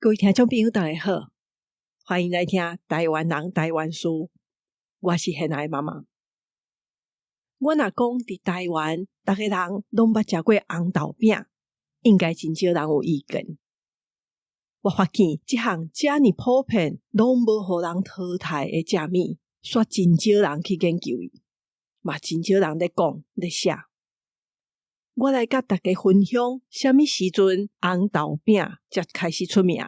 各位听众朋友大家好，欢迎来听台湾人台湾事，我是现在的妈妈。我若讲伫台湾每个人拢捌食过红豆饼，应该真少人有意见。我发现这项这么普遍拢无互人淘汰的食物，煞真少人去研究伊，嘛真少人咧讲咧写。我来甲大家分享什么时阵红豆饼才开始出名，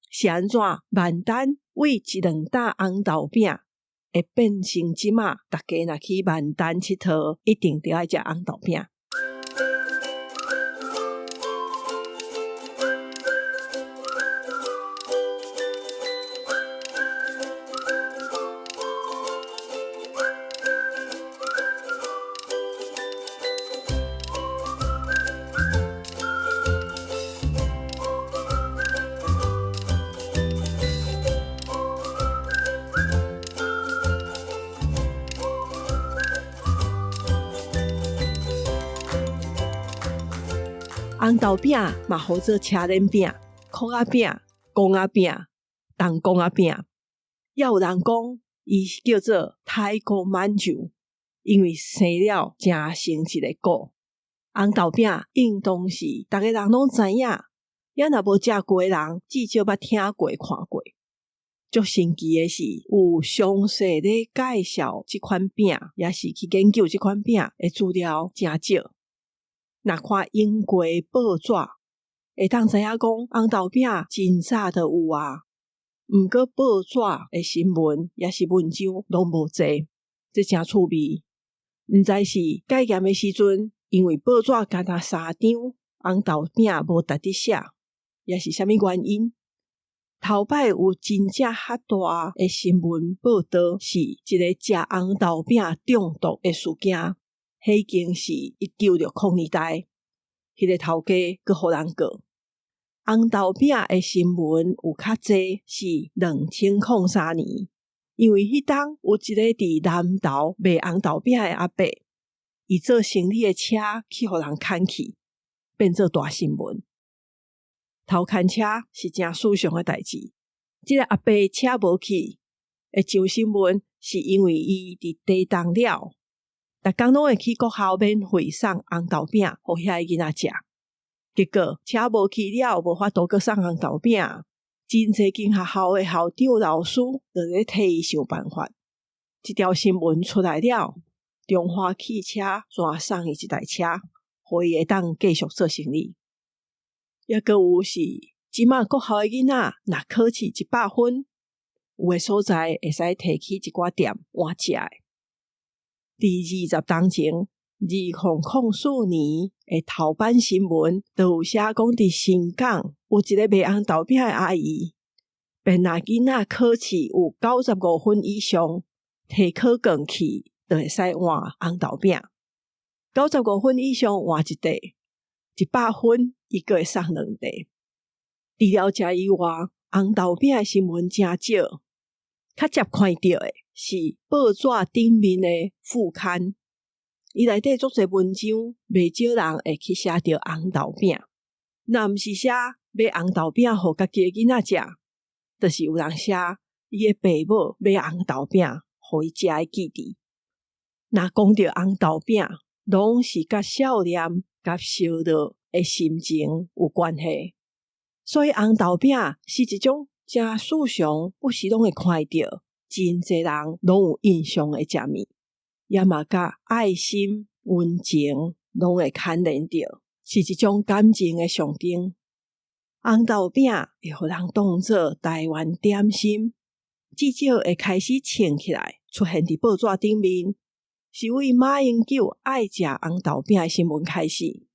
是安怎万丹为一两担红豆饼会变成即马大家若去万丹佚佗一定着爱食红豆饼。红豆饼嘛好做车轮饼、壳仔饼、公仔饼、冬公仔饼，也有人讲伊叫做泰国饅头，因为生了真成一个果。红豆饼应当是大家人拢知影，也若无食过的人，至少捌听过看过。足神奇的是，有详细咧介绍这款饼，也是去研究这款饼的资料真少。若看英国报纸，会当知影讲红豆饼真早就有啊。毋过报纸的新闻也是文章拢无济，这真趣味。毋知是改验的时阵，因为报纸干那3张红豆饼无值得写，也是啥物原因？头摆有真正较大的新闻报道，是一个食红豆饼中毒的事件。迄已经是1960年代，迄个头家佫互人告。红豆饼的新闻有较济是2003年，因为迄当有一个伫南投卖红豆饼的阿伯，伊做生理的车去互人牵去，变做大新闻。偷牵车是真史上的代志，即个阿伯车无去，会上新闻是因为伊伫地动了。逐工拢会去国校免费送红豆饼，互遐个囡仔食。结果车无去了，无法度佫送红豆饼，真侪间学校的校长老师就咧替伊想办法。这条新闻出来了，中华汽车专送伊一台车，互伊会当继续做生意。也佫有是，即马国校的囡仔若考试100分，有的所在会使摕去一寡店换食的。伫20当前，2004年的头版新闻就有写讲伫新港有一个卖红豆饼的阿姨，便若囡仔考试有95分以上，摕考卷去就会使换红豆饼。95分以上换一块，100分伊佫会送2块。除了这以外，红豆饼的新闻真少，较接看到的是报纸顶面的副刊，伊内底足侪文章，袂少人会去写到红豆饼。若毋是写买红豆饼互家己的囡仔食，就是有人写伊的爸母买红豆饼互伊食的记忆。若讲到红豆饼，拢是甲少年、甲烧脑的心情有关系。所以红豆饼是一种真史上不时拢会看到。真侪人拢有印象的食物，也嘛甲爱心、温情拢会牵连着，是一种感情的象征。红豆饼会互人当作台湾点心，至少会开始穿起来，出现伫报纸顶面，是为马英九爱食红豆饼的新闻开始。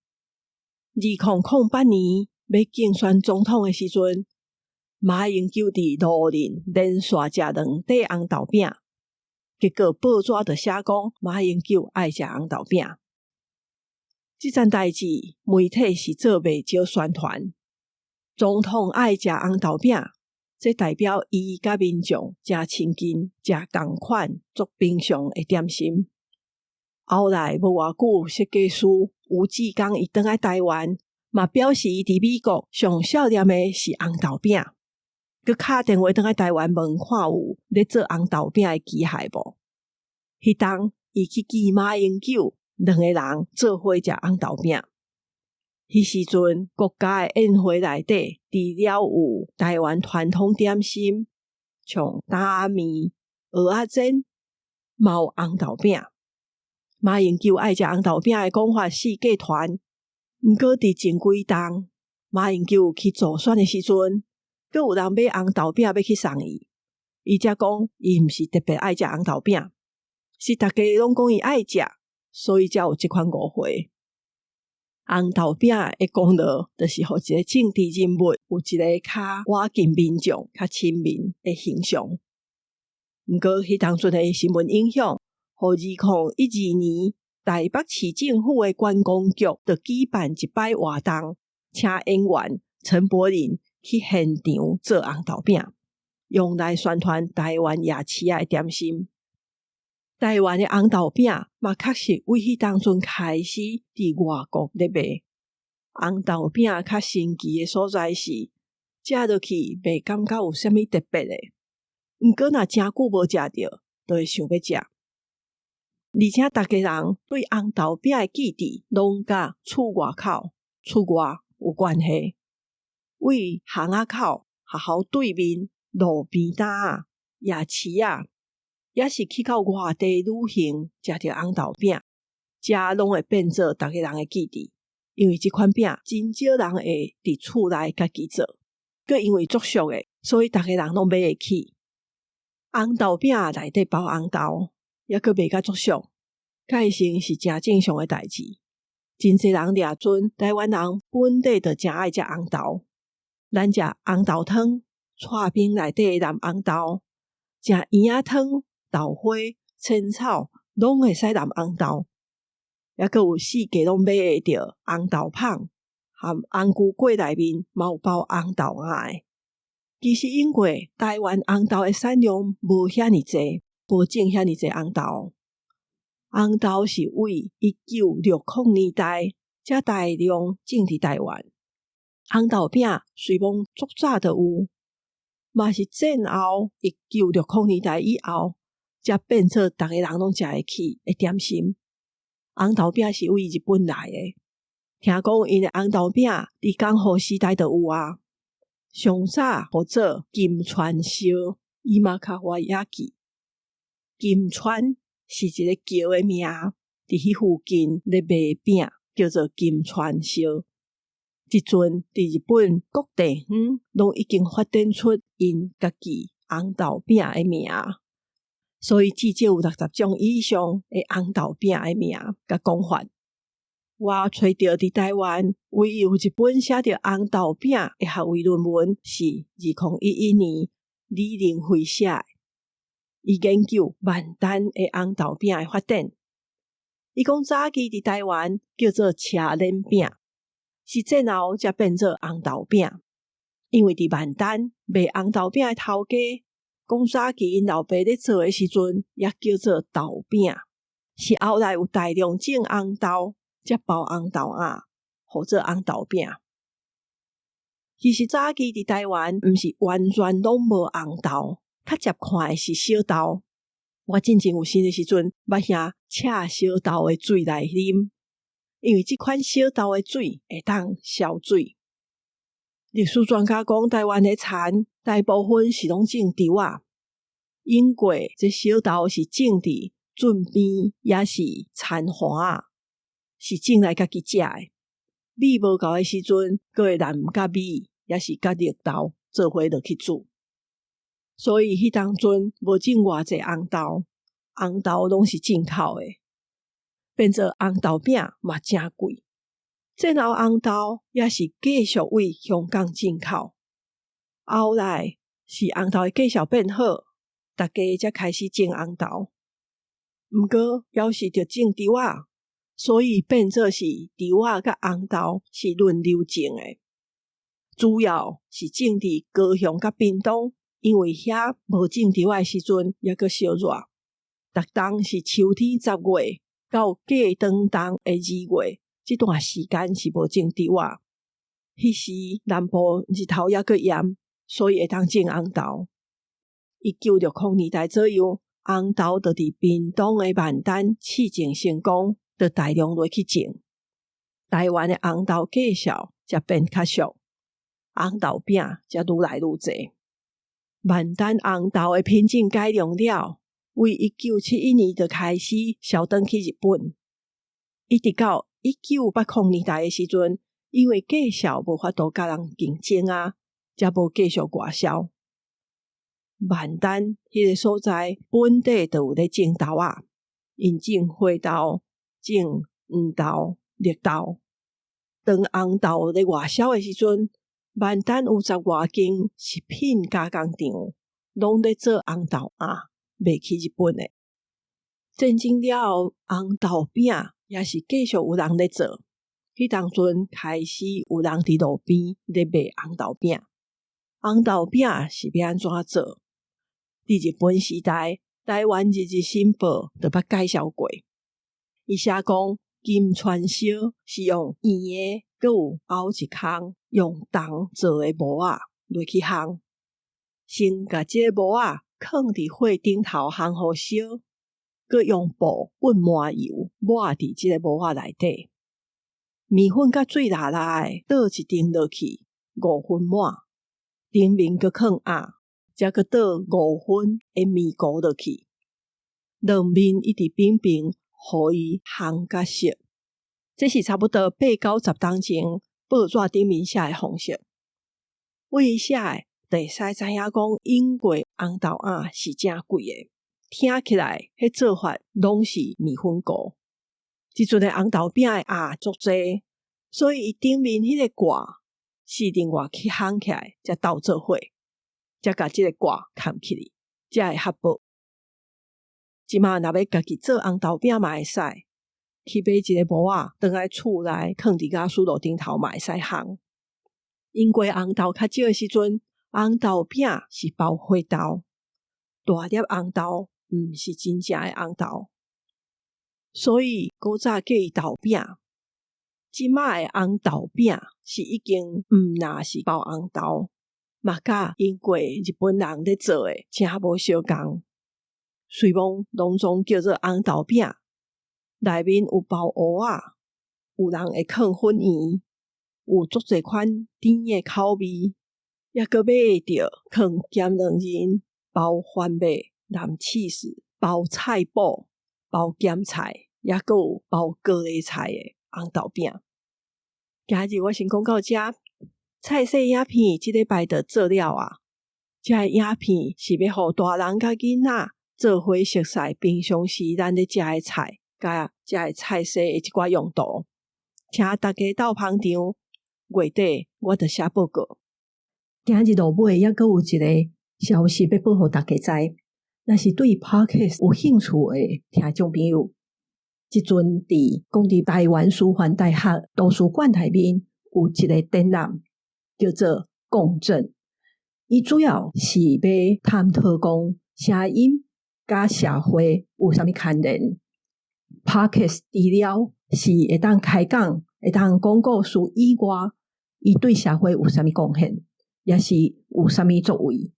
2008年要竞选总统的时阵，马英九伫路宁连续食2块红豆饼，结果报纸就写讲马英九爱食红豆饼。这件代志媒体是做袂少宣传，总统爱食红豆饼，这代表伊甲民众真亲近、真同款、足平常的点心。后来无偌久，设计师吴志刚伊倒来台湾，嘛表示伊伫美国上少念的是红豆饼，佮敲电话倒来台湾问看有咧做红豆饼的机械无。迄当伊去见马英九，两个人做伙食红豆饼。迄时阵国家的宴会内底，除了有台湾传统点心，像打面、蚵仔煎，嘛有红豆饼。马英九爱食红豆饼的讲法是假传，毋过伫前几冬，马英九去助选的时阵，阁有人买红豆饼要去送伊，伊才讲伊毋是特别爱食红豆饼，是大家拢讲伊爱食，所以才有即款误会。红豆饼的功劳，就是互一个政治人物有一个较瓦近民众、较亲民的形象。毋过，迄当阵的新闻影响，互2012年台北市政府的观光局就举办一摆活动，请演员陈柏霖去现场做红豆饼，用来宣传台湾夜市的点心。台湾的红豆饼嘛，确实为迄当阵开始伫外国咧卖。红豆饼较神奇的所在是，食落去袂感觉有啥物特别的，毋过若诚久无食着，就会想要食。而且大家人对红豆饼的记忆，拢甲厝外口、厝外有关系。为巷仔口、学校对面、路边摊啊、夜市啊，也是去到外地旅行，食着红豆饼，食拢会变做大家人的记忆。因为即款饼真少人会伫厝内家己做，佮因为足俗的，所以大家人拢买会起。红豆饼内底包红豆，也佮卖甲足俗，改成是诚正常的代志。真侪人掠准台湾人本地就诚爱食红豆，咱食红豆汤、串冰内底的蓝红豆，食圆仔汤、豆花、千草，拢会使蓝红豆。也佮有四界拢买会着红豆棒，含红菇粿内面嘛有包红豆芽的。其实因为台湾红豆的产量无遐尼济，无种遐尼济红豆。红豆是为1960年代才大量种伫台湾。红豆饼虽然足早就有，嘛是战后1960年代以后才变做大家人拢食会起的点心。红豆饼是为日本来的，听讲因的红豆饼伫江户时代就有啊。上早号做金川烧，伊嘛较我也记。金川是一个桥的名，伫迄附近咧卖饼，叫做金川烧。即阵伫日本各地方拢已经发展出因家己红豆饼的名。所以至少有60种以上的红豆饼的名甲讲法。我找到伫台湾唯有一本写着红豆饼的学位论文，是2011年李玲辉写的。伊研究万丹的红豆饼的发展。伊讲早期伫台湾叫做车轮饼，是战后才变做红豆饼。因为伫万丹卖红豆饼的头家，讲早期因老爸咧做的时阵，也叫做豆饼，是后来有大量种红豆，才包红豆芽，或者红豆饼。其实早期伫台湾，毋是完全拢无红豆，较接看的是小豆。我真正有心的时阵，捌遐赤小豆的水来啉，因为即款小豆的水会当消水。历史专家讲，台湾的田大部分是拢种稻仔，因过这小豆是种伫圳边，也是田花啊，是种来家己食的。米无够的时阵，佫会染甲米，也是甲绿豆做伙落去煮。所以迄当阵无种偌济红豆，红豆拢是进口的，变做红豆饼嘛诚贵。战后红豆也是继续为香港进口，后来是红豆的计数变好，大家才开始种红豆。毋过要是着种稻仔，所以变做是稻仔甲红豆是轮流种的。主要是种伫高雄甲屏东，因为遐无种稻仔的时阵也阁烧热，逐冬是秋天10月到过冬冬的2月。这段时间是无种稻仔，迄时南部日头还阁炎，所以会当种红豆。1960年代左右，红豆就伫屏东的万丹试种成功，就大量落去种。台湾的红豆价少，才变较俗，红豆饼才愈来愈侪。万丹红豆的品种改良了，为1971年就开始销转去日本，一直到1980年代的时阵，因为价少无法度甲人竞争啊，才无继续外销。万丹迄个所在本地就有咧种豆仔，因种花豆、种黄豆、绿豆。当红豆咧外销的时阵，万丹有10外间食品加工厂，拢咧做红豆餡，卖去日本的。战争了后，红豆饼也是继续有人咧做。迄当阵开始有人伫路边咧卖红豆饼。红豆饼是要安怎做？伫日本时代，台湾日日新报就捌介绍过。伊写讲，金串烧是用圆的，佮有凹一空用铜做的模仔落去烘，先甲即个模仔放伫火顶头烘好烧，佮用布混满油抹伫即个模仔内底。面粉甲水拉拉的倒一丁落去，5分满，顶面佮放鸭，才佮倒5分的面糊落去，两面一直平平，互伊烘甲熟。这是差不多8到10当前报纸顶面写的方式。为写的，就会使知影讲，英国红豆餡是正贵的，听起来迄做法拢是面粉糊。即阵的红豆饼的餡足济，所以伊顶面迄个挂是另外去烘起来，才倒做伙，才甲即个挂嵌起哩，才会合薄。即马若要家己做红豆饼嘛会使，去买一个模仔，倒来厝内放伫家私炉顶头嘛会使烘。英国红豆较少的时阵，红豆饼是包花豆，大粒红豆毋是真正的红豆，所以古早叫伊豆饼。即马的红豆饼是已经毋那是包红豆，嘛甲英国日本人咧做的正无相共。虽然拢总叫做红豆饼，内面有包蚵仔，有人会放粉圆，有足侪款甜的口味，也阁买着放咸卵仁、包番麦、蓝起司、包菜脯、包咸菜，也阁有包高丽菜的红豆饼。今日我先讲到这，菜色影片即礼拜就做了啊。这个影片是要互大人甲囡仔做伙熟悉平常时咱咧食的菜，甲食的菜色的一寡用途。请大家到捧场，月底我就写报告。今日落尾还阁有一个消息要报互大家知，若是对 Podcast 有兴趣的听众朋友，即阵伫台湾师范大学图书馆内面有一个展览，叫做共振。伊主要是要探讨讲声音甲社会有啥物牵连。Podcast 除了是会当开讲、会当讲故事以外，伊对社会有啥物贡献，也是有啥物作为。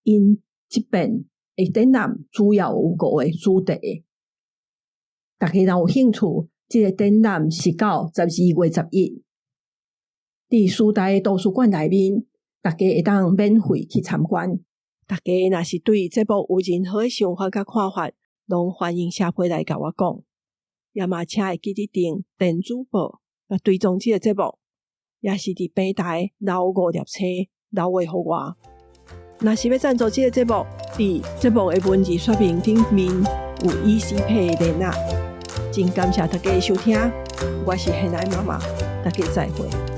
因即边的展览主要有5个主题。大家若有兴趣，这个展览是到12月11，伫师大图书馆内面，大家会当免费去参观。大家若是对节目有任何想法甲看法，拢欢迎写批来甲我讲。也嘛请会记得订电子报，甲追踪这个节目，也是伫平台留5粒星留话互我。若是要赞助这个节目，伫节目的文字说明顶面有 ECPay 的链接。真感谢大家的收听，我是现在妈妈，大家再会。